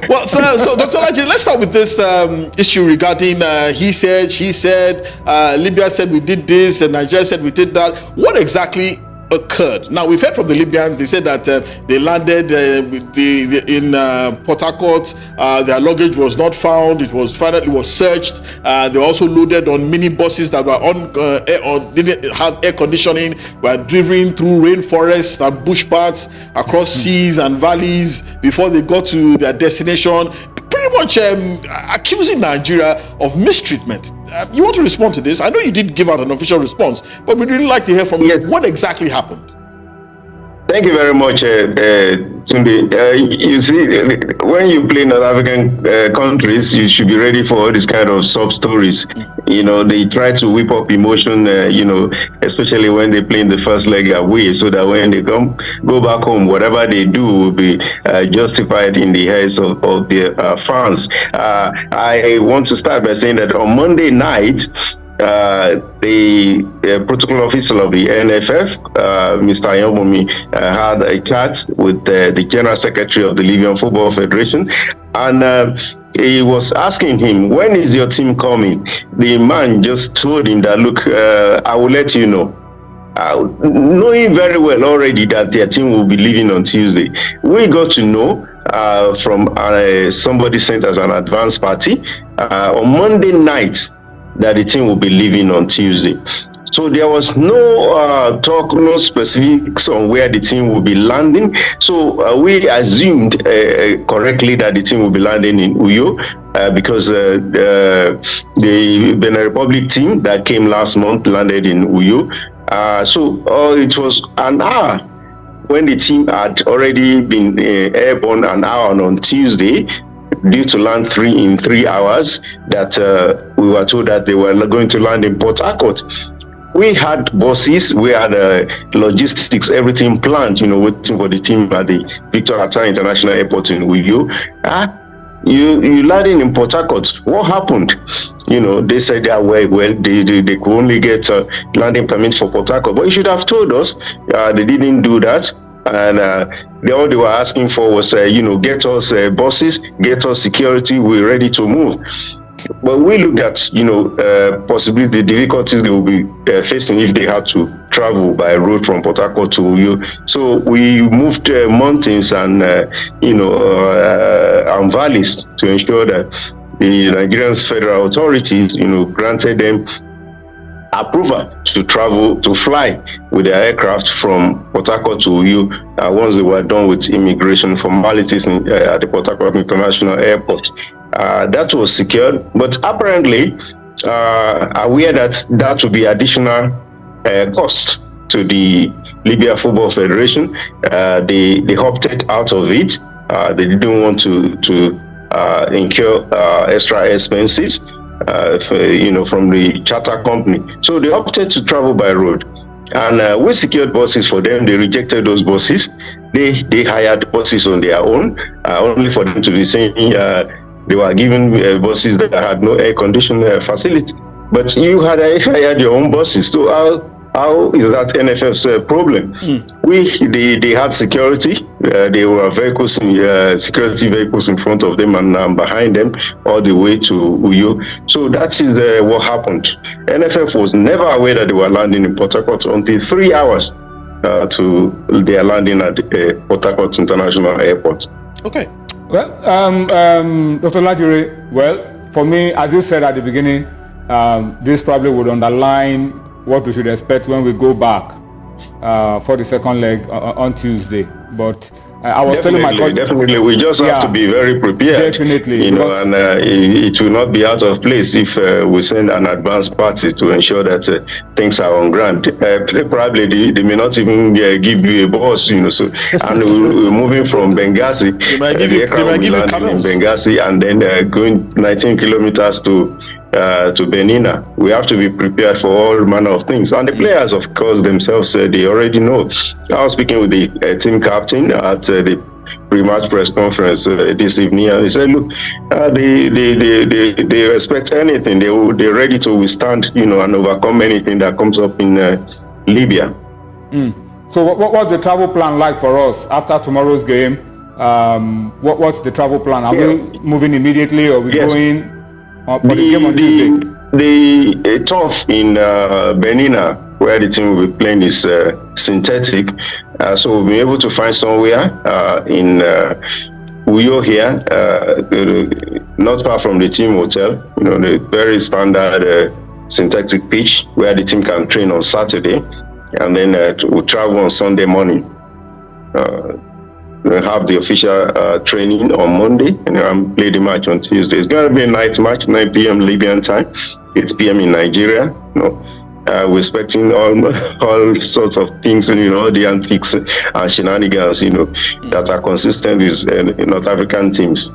Well, so Dr. Lajiri, let's start with this issue regarding he said, she said, Libya said we did this, and Nigeria said we did that. What exactly occurred? Now, we've heard from the Libyans. They said that they landed in Port Harcourt. Their luggage was not found. It was searched. They were also loaded on mini buses that were on air, or didn't have air conditioning. Were driven through rainforests and bush paths across seas and valleys before they got to their destination. Pretty much accusing Nigeria of mistreatment. You want to respond to this? I know you did give out an official response, but we'd really like to hear from you. What exactly happened? Thank you very much, Tunde. You see, when you play North African countries, you should be ready for all these kind of sub-stories. You know, they try to whip up emotion, especially when they play in the first leg away, so that when they go back home, whatever they do will be justified in the heads of their fans. I want to start by saying that on Monday night, the protocol officer of the NFF, Mr. Ayomomi, had a chat with the General Secretary of the Libyan Football Federation, and he was asking him, when is your team coming? The man just told him that, look, I will let you know. Knowing very well already that their team will be leaving on Tuesday. We got to know from somebody sent as an advance party on Monday night that the team will be leaving on Tuesday. So there was no talk, no specifics on where the team will be landing. So we assumed correctly that the team will be landing in Uyo because the Benin Republic team that came last month landed in Uyo. So it was an hour when the team had already been airborne, an hour on Tuesday, due to land in 3 hours, that we were told that they were going to land in Port Harcourt. We had buses, we had logistics, everything planned, waiting for the team at the Victor Hatta International Airport in Uyo. You landing in Port Harcourt. What happened? They said that they could only get landing permit for Port Harcourt. But you should have told us. They didn't do that. And all they were asking for was, get us buses, get us security, we're ready to move. But we looked at, possibly the difficulties they will be facing if they had to travel by road from Port Harcourt to Uyo. So we moved mountains and, and valleys to ensure that the Nigerian federal authorities, granted them approval to fly with their aircraft from Port Harcourt to Uyo once they were done with immigration formalities at the Port Harcourt International Airport. That was secured, but apparently aware that would be additional cost to the Libya Football Federation. They opted out of it. They didn't want to incur extra expenses from the charter company. So they opted to travel by road. And we secured buses for them. They rejected those buses. They hired buses on their own, only for them to be saying they were given buses that had no air conditioning facility. But you had hired your own buses. So how is that NFF's problem? They had security. They were vehicles, security vehicles in front of them and behind them all the way to Uyo. So that is what happened. NFF was never aware that they were landing in Port Harcourt until 3 hours to their landing at Port Harcourt International Airport. Okay. Well, Dr. Lajiri, well, for me, as you said at the beginning, this probably would underline what we should expect when we go back for the second leg on Tuesday. But I was telling my colleague, definitely, we just have to be very prepared. Definitely, and it will not be out of place if we send an advance party to ensure that things are on ground. Probably they may not even give you a bus, So, and we're moving from Benghazi. The aircraft will be landing in Benghazi and then going 19 kilometers to Benina. We have to be prepared for all manner of things. And the players, of course, themselves, they already know. I was speaking with the team captain at the pre-match press conference this evening, and he said, look, they respect anything. They're ready to withstand, and overcome anything that comes up in Libya. So what's the travel plan like for us after tomorrow's game? What's the travel plan? Are we moving immediately, or are we Yes. going for the game on Tuesday? The turf in Benina, where the team will be playing, is synthetic. So we'll be able to find somewhere in Uyo here, not far from the team hotel, the very standard synthetic pitch where the team can train on Saturday, and then we'll travel on Sunday morning. We'll have the official training on Monday, and play the match on Tuesday. It's going to be a night match, 9 p.m. Libyan time, 8 p.m. in Nigeria. We're expecting all sorts of things, all the antics and shenanigans, that are consistent with North African teams.